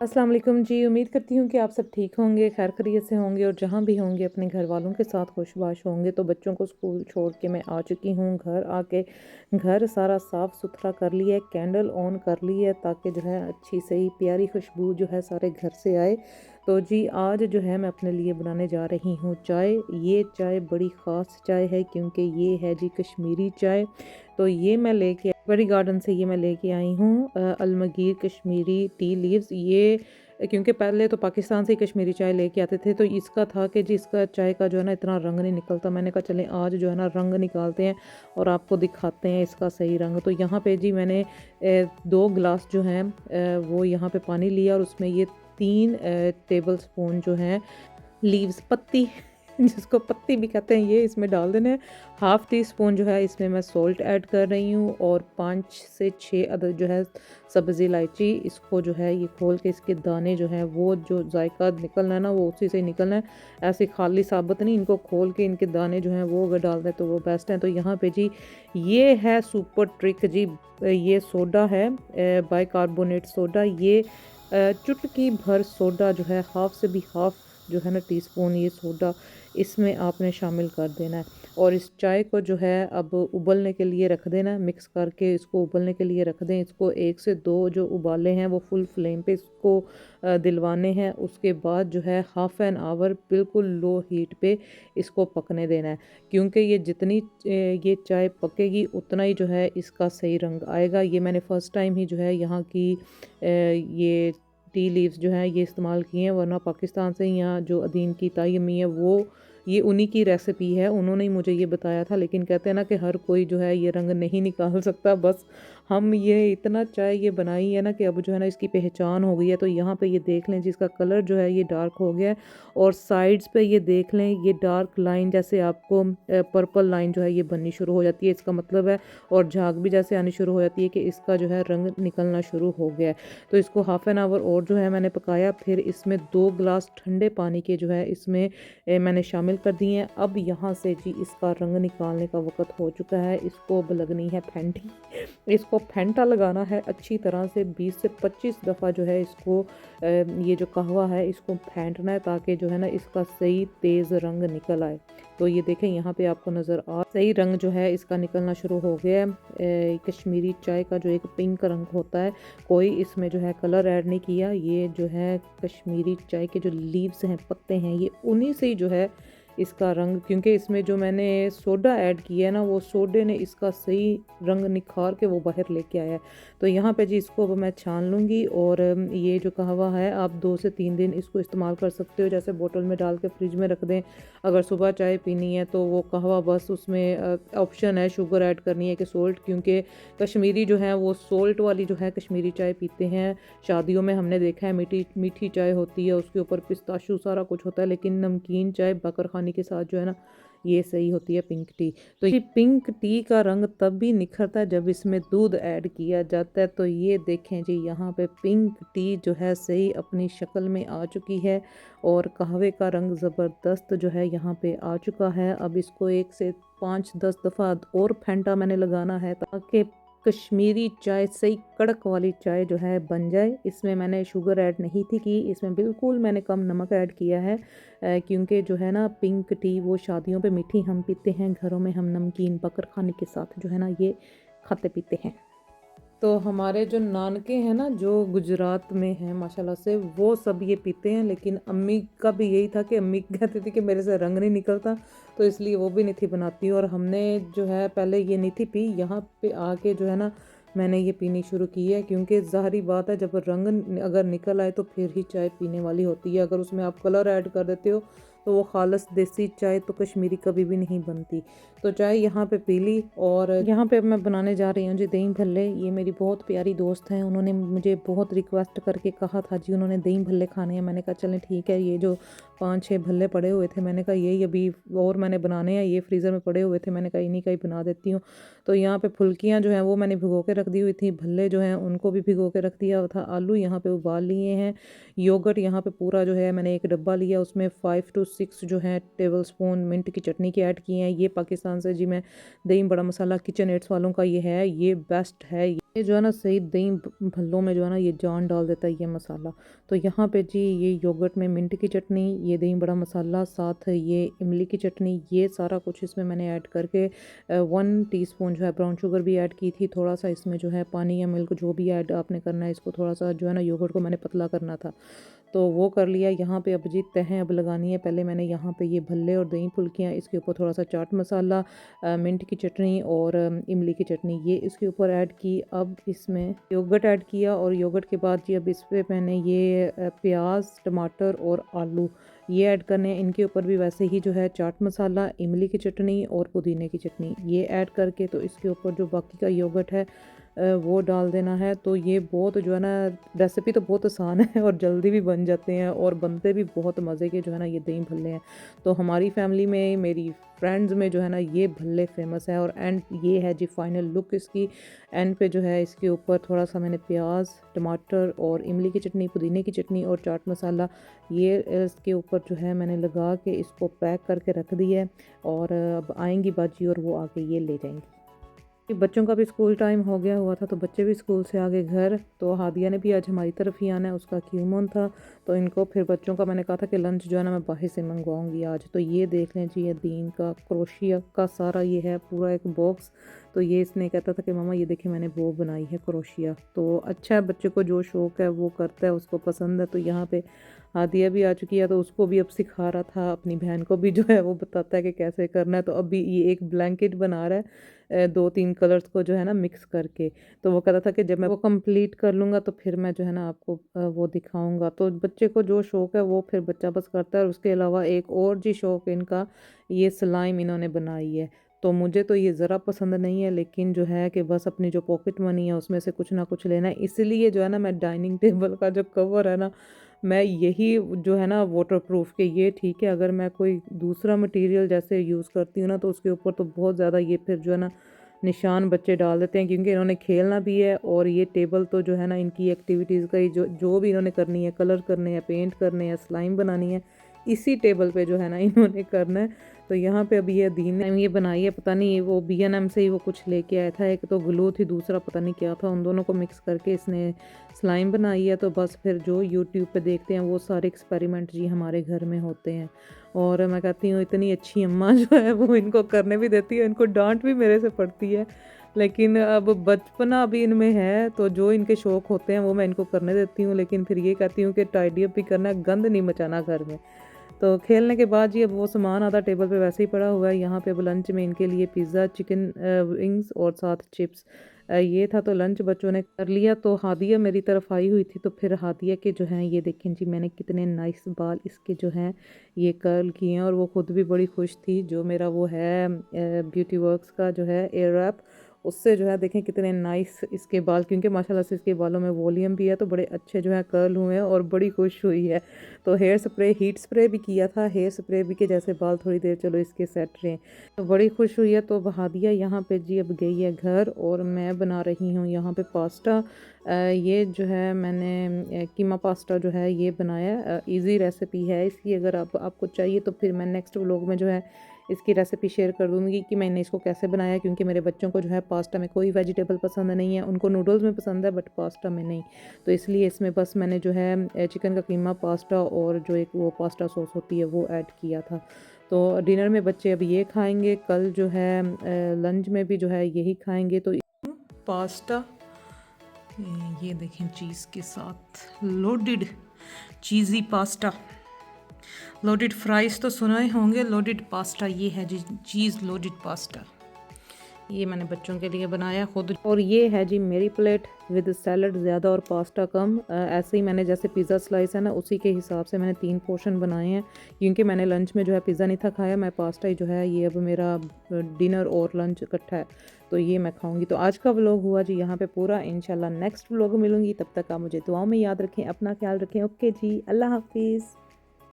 अस्सलाम वालेकुम जी। उम्मीद करती हूँ कि आप सब ठीक होंगे, खैर खैरियत से होंगे और जहाँ भी होंगे अपने घर वालों के साथ खुशबाश होंगे। तो बच्चों को स्कूल छोड़ के मैं आ चुकी हूँ। घर आके घर सारा साफ़ सुथरा कर लिया है, कैंडल ऑन कर ली है ताकि जो है अच्छी सही प्यारी खुशबू जो है सारे घर से आए। तो जी आज जो है मैं अपने लिए बनाने जा रही हूँ चाय। ये चाय बड़ी ख़ास चाय है क्योंकि ये है जी कश्मीरी चाय। तो ये मैं लेके बड़ी गार्डन से ये मैं लेके आई हूँ अलमगीर कश्मीरी टी लीव्स। ये क्योंकि पहले तो पाकिस्तान से ही कश्मीरी चाय लेके आते थे, तो इसका था कि जी इसका चाय का जो है ना इतना रंग नहीं निकलता। मैंने कहा चलें आज जो है ना रंग निकालते हैं और आपको दिखाते हैं इसका सही रंग। तो यहाँ पे जी मैंने 2 गिलास जो हैं वो यहाँ पे पानी लिया और उसमें ये 3 टेबल स्पून जो हैं लीव्स पत्ती जिसको पत्ती भी कहते हैं ये इसमें डाल देने हैं। हाफ़ टी स्पून जो है इसमें मैं सॉल्ट ऐड कर रही हूँ और 5 से 6 अदद जो है सब्ज़ी इलायची। इसको जो है ये खोल के इसके दाने जो हैं वो जो जायका निकलना है ना वो उसी से निकलना है, ऐसे खाली साबुत नहीं। इनको खोल के इनके दाने जो हैं वो अगर डाल दें तो वो बेस्ट हैं। तो यहाँ पे जी ये है सुपर ट्रिक जी, ये सोडा है बाइकार्बोनेट सोडा। ये चुटकी भर सोडा जो है हाफ़ से भी हाफ़ जो है ना टीस्पून ये सोडा इसमें आपने शामिल कर देना है और इस चाय को जो है अब उबलने के लिए रख देना है। मिक्स करके इसको उबलने के लिए रख दें। इसको 1 से 2 जो उबाले हैं वो फुल फ्लेम पे इसको दिलवाने हैं। उसके बाद जो है हाफ़ एन आवर बिल्कुल लो हीट पे इसको पकने देना है क्योंकि ये जितनी ये चाय पकेगी उतना ही जो है इसका सही रंग आएगा। ये मैंने फ़र्स्ट टाइम ही जो है यहाँ की ये टी लीव्स जो हैं ये इस्तेमाल किए हैं, वरना पाकिस्तान से यहाँ जो अदीन की ताई अम्मी है वो ये उन्हीं की रेसिपी है, उन्होंने ही मुझे ये बताया था। लेकिन कहते हैं ना कि हर कोई जो है ये रंग नहीं निकाल सकता। बस हम ये इतना चाय ये बनाई है ना कि अब जो है ना इसकी पहचान हो गई है। तो यहाँ पे ये देख लें जिसका कलर जो है ये डार्क हो गया है और साइड्स पे ये देख लें ये डार्क लाइन जैसे आपको पर्पल लाइन जो है ये बननी शुरू हो जाती है, इसका मतलब है। और झाग भी जैसे आनी शुरू हो जाती है कि इसका जो है रंग निकलना शुरू हो गया है। तो इसको हाफ़ एन आवर और जो है मैंने पकाया। फिर इसमें 2 गिलास ठंडे पानी के जो है इसमें मैंने शामिल कर दिए हैं। अब यहाँ से जी इसका रंग निकालने का वक़्त हो चुका है। इसको अब लगनी है फेंटी, इसको फेंटा लगाना है अच्छी तरह से 20 से 25 दफ़ा जो है इसको ये जो कहवा है इसको फेंटना है ताकि जो है ना इसका सही तेज़ रंग निकल आए। तो ये देखें यहाँ पे आपको नज़र आ सही रंग जो है इसका निकलना शुरू हो गया है। कश्मीरी चाय का जो एक पिंक रंग होता है, कोई इसमें जो है कलर ऐड नहीं किया। ये जो है कश्मीरी चाय के जो लीव्स हैं पत्ते हैं ये उन्हीं से ही जो है इसका रंग, क्योंकि इसमें जो मैंने सोडा ऐड किया है ना वो सोडे ने इसका सही रंग निखार के वो बाहर लेके आया है। तो यहाँ पे जी इसको अब मैं छान लूँगी और ये जो कहवा है आप 2 से 3 दिन इसको इस्तेमाल कर सकते हो। जैसे बोतल में डाल के फ्रिज में रख दें, अगर सुबह चाय पीनी है तो वो कहवा बस उसमें ऑप्शन है शुगर ऐड करनी है कि सोल्ट, क्योंकि कश्मीरी जो है वो सोल्ट वाली जो है कश्मीरी चाय पीते हैं। शादियों में हमने देखा है मीठी मीठी चाय होती है, उसके ऊपर पिस्ताशू सारा कुछ होता है, लेकिन नमकीन चाय बकर खाने के साथ जो है ना ये सही होती है पिंक टी। तो ये पिंक टी का रंग तब भी निखरता है जब इसमें दूध ऐड किया जाता है। तो ये देखें जी यहाँ पे पिंक टी जो है सही अपनी शक्ल में आ चुकी है और कहवे का रंग ज़बरदस्त जो है यहाँ पे आ चुका है। अब इसको 1 से 5-10 दफ़ा और फेंटा मैंने लगाना है ताकि कश्मीरी चाय सही कड़क वाली चाय जो है बन जाए। इसमें मैंने शुगर ऐड नहीं थी की, इसमें बिल्कुल मैंने कम नमक ऐड किया है क्योंकि जो है ना पिंक टी वो शादियों पे मीठी हम पीते हैं, घरों में हम नमकीन बकर खाने के साथ जो है ना ये खाते पीते हैं। तो हमारे जो नानके हैं ना जो गुजरात में हैं माशाल्लाह से वो सब ये पीते हैं, लेकिन अम्मी का भी यही था कि अम्मी कहती थी कि मेरे से रंग नहीं निकलता, तो इसलिए वो भी नहीं थी बनाती। और हमने जो है पहले ये नहीं थी पी, यहाँ पे आके जो है ना मैंने ये पीनी शुरू की है क्योंकि ज़ाहिरी बात है जब रंग अगर निकल आए तो फिर ही चाय पीने वाली होती है। अगर उसमें आप कलर ऐड कर देते हो तो वो खालस देसी चाय तो कश्मीरी कभी भी नहीं बनती। तो चाय यहाँ पे पी ली और यहाँ पे अब मैं बनाने जा रही हूँ जी दही भल्ले। ये मेरी बहुत प्यारी दोस्त हैं, उन्होंने मुझे बहुत रिक्वेस्ट करके कहा था जी उन्होंने दही भल्ले खाने हैं। मैंने कहा चलें ठीक है। ये जो 5-6 भल्ले पड़े हुए थे मैंने कहा यही अभी और मैंने बनाने हैं, ये फ्रीज़र में पड़े हुए थे, मैंने कहा इन्हीं का ही बना देती हूँ। तो यहाँ पे फुल्कियाँ जो हैं वो मैंने भिगो के रख दी हुई थी, भल्ले जो हैं उनको भी भिगो के रख दिया था, आलू यहाँ पे उबाल लिए हैं, योगर्ट यहाँ पे पूरा जो है मैंने एक डब्बा लिया उसमें 5 to 6 जो है टेबल स्पून मिंट की चटनी के ऐड किए हैं। ये पाकिस्तान से जी मैं दही बड़ा मसाला किचन एड्स वालों का ये है, ये बेस्ट है। ये जो है ना सही दही भल्लों में जो है ना ये जान डाल देता है ये मसाला। तो यहाँ पे जी ये योगर्ट में मिंट की चटनी, ये दही बड़ा मसाला, साथ ये इमली की चटनी, ये सारा कुछ इसमें मैंने ऐड करके 1 टीस्पून जो है ब्राउन शुगर भी ऐड की थी। थोड़ा सा इसमें जो है पानी या मिल्क जो भी ऐड आपने करना है, इसको थोड़ा सा जो है ना योगर्ट को मैंने पतला करना था, तो वो कर लिया। यहाँ पे अब जी तहें अब लगानी है। पहले मैंने यहाँ पे ये भल्ले और दही फुल्कियाँ, इसके ऊपर थोड़ा सा चाट मसाला, मिंट की चटनी और इमली की चटनी ये इसके ऊपर ऐड की। अब इसमें योगर्ट ऐड किया और योगर्ट के बाद जी अब इस पर मैंने ये प्याज, टमाटर और आलू ये ऐड करने हैं। इनके ऊपर भी वैसे ही जो है चाट मसाला, इमली की चटनी और पुदीने की चटनी ये ऐड करके, तो इसके ऊपर जो बाकी का योगर्ट है वो डाल देना है। तो ये बहुत जो है ना रेसिपी तो बहुत आसान है और जल्दी भी बन जाते हैं और बनते भी बहुत मज़े के जो है ना ये दही भल्ले हैं। तो हमारी फैमिली में, मेरी फ्रेंड्स में जो है ना ये भल्ले फेमस है। और एंड ये है जी फाइनल लुक इसकी। एंड पे जो है इसके ऊपर थोड़ा सा मैंने प्याज, टमाटर और इमली की चटनी, पुदीने की चटनी और चाट मसाला ये इसके ऊपर जो है मैंने लगा के इसको पैक करके रख दिया है। और अब आएंगी बाजी और वो आके ये ले जाएंगी। कि बच्चों का भी स्कूल टाइम हो गया हुआ था, तो बच्चे भी स्कूल से आ गए घर। तो हादिया ने भी आज हमारी तरफ ही आना है, उसका क्यूमन था। तो इनको फिर बच्चों का मैंने कहा था कि लंच जो है ना मैं बाहर से मंगवाऊंगी आज। तो ये देख लें जी, ये दीन का क्रोशिया का सारा ये है पूरा एक बॉक्स। तो ये इसने कहता था कि मामा ये देखिए मैंने वो बनाई है क्रोशिया। तो अच्छा है, बच्चे को जो शौक़ है वो करता है, उसको पसंद है। तो यहाँ पे हादिया भी आ चुकी है, तो उसको भी अब सिखा रहा था, अपनी बहन को भी जो है वो बताता है कि कैसे करना है। तो अभी ये एक ब्लैंकेट बना रहा है 2-3 कलर्स को जो है ना मिक्स करके। तो वो कहता था कि जब मैं वो कंप्लीट कर लूँगा तो फिर मैं जो है ना आपको वो दिखाऊंगा। तो बच्चे को जो शौक़ है वो फिर बच्चा बस करता है। और उसके अलावा एक और जी शौक़ इनका, ये स्लाइम इन्होंने बनाई है। तो मुझे तो ये ज़रा पसंद नहीं है, लेकिन जो है कि बस अपनी जो पॉकेट मनी है उसमें से कुछ ना कुछ लेना है। इसलिए जो है ना मैं डाइनिंग टेबल का जो कवर है ना, मैं यही जो है ना वाटर प्रूफ के ये ठीक है। अगर मैं कोई दूसरा मटेरियल जैसे यूज़ करती हूँ ना, तो उसके ऊपर तो बहुत ज़्यादा ये फिर जो है ना निशान बच्चे डाल देते हैं, क्योंकि इन्होंने खेलना भी है। और ये टेबल तो जो है ना इनकी एक्टिविटीज़ का ही जो जो भी इन्होंने करनी है, कलर करने हैं, पेंट करने हैं, स्लाइम बनानी है, इसी टेबल पे जो है ना इन्होंने करना है। तो यहाँ पे अभी ये दीन ने ये बनाई है, पता नहीं वो B&M से ही वो कुछ लेके आया था। एक तो ग्लू थी, दूसरा पता नहीं क्या था, उन दोनों को मिक्स करके इसने स्लाइम बनाई है। तो बस फिर जो यूट्यूब पे देखते हैं वो सारे एक्सपेरिमेंट जी हमारे घर में होते हैं। और मैं कहती हूँ इतनी अच्छी अम्मा जो है वो इनको करने भी देती है, इनको डांट भी मेरे से पड़ती है। लेकिन अब बचपना अभी इनमें है, तो जो इनके शौक़ होते हैं वो मैं इनको करने देती हूँ। लेकिन फिर ये कहती हूँ कि टाइडी अप भी करना है, गंद नहीं मचाना घर में। तो खेलने के बाद जी अब वो सामान आधा टेबल पे वैसे ही पड़ा हुआ है। यहाँ पे अब लंच में इनके लिए पिज़्ज़ा, चिकन विंग्स और साथ चिप्स ये था। तो लंच बच्चों ने कर लिया। तो हादिया मेरी तरफ आई हुई थी, तो फिर हादिया के जो हैं ये देखें जी, मैंने कितने नाइस बाल इसके जो हैं ये कर्ल किए हैं। और वो ख़ुद भी बड़ी खुश थी। जो मेरा वो है ब्यूटी वर्क्स का जो है एयर रैप, उससे जो है देखें कितने नाइस इसके बाल, क्योंकि माशाल्लाह से इसके बालों में वॉल्यूम भी है, तो बड़े अच्छे जो है कर्ल हुए हैं और बड़ी खुश हुई है। तो हेयर स्प्रे, हीट स्प्रे भी किया था, हेयर स्प्रे भी के जैसे बाल थोड़ी देर चलो इसके सेट रहे, तो बड़ी खुश हुई है। तो हादिया यहाँ पे जी अब गई है घर और मैं बना रही हूँ यहाँ पे पास्ता। ये जो है मैंने कीमा पास्ता जो है ये बनाया। इजी रेसिपी है इसकी, अगर आपको चाहिए तो फिर मैं नेक्स्ट व्लॉग में जो है इसकी रेसिपी शेयर कर दूँगी कि मैंने इसको कैसे बनाया। क्योंकि मेरे बच्चों को जो है पास्ता में कोई वेजिटेबल पसंद नहीं है, उनको नूडल्स में पसंद है बट पास्ता में नहीं। तो इसलिए इसमें बस मैंने जो है चिकन का कीमा पास्ता और जो एक वो पास्ता सॉस होती है वो ऐड किया था। तो डिनर में बच्चे अब ये खाएंगे, कल जो है लंच में भी जो है यही खाएंगे। तो पास्ता ये देखें चीज़ के साथ लोडेड चीज़ी पास्ता, लोडेड फ्राइज़ तो सुना ही होंगे, लोडेड पास्ता ये है जी, चीज़ लोडेड पास्ता। ये मैंने बच्चों के लिए बनाया खुद। और ये है जी मेरी प्लेट विद सैलड ज़्यादा और पास्ता कम। ऐसे ही मैंने जैसे पिज़्ज़ा स्लाइस है ना उसी के हिसाब से मैंने 3 पोर्शन बनाए हैं, क्योंकि मैंने लंच में जो है पिज़्ज़ा नहीं था खाया, मैं पास्ता ही जो है ये अब मेरा डिनर और लंच इकट्ठा है, तो ये मैं खाऊंगी। तो आज का व्लॉग हुआ जी यहाँ पे पूरा। इंशाल्लाह नेक्स्ट व्लॉग मिलूंगी, तब तक आप मुझे दुआओं में याद रखें, अपना ख्याल रखें। ओके जी, अल्लाह हाफिज़।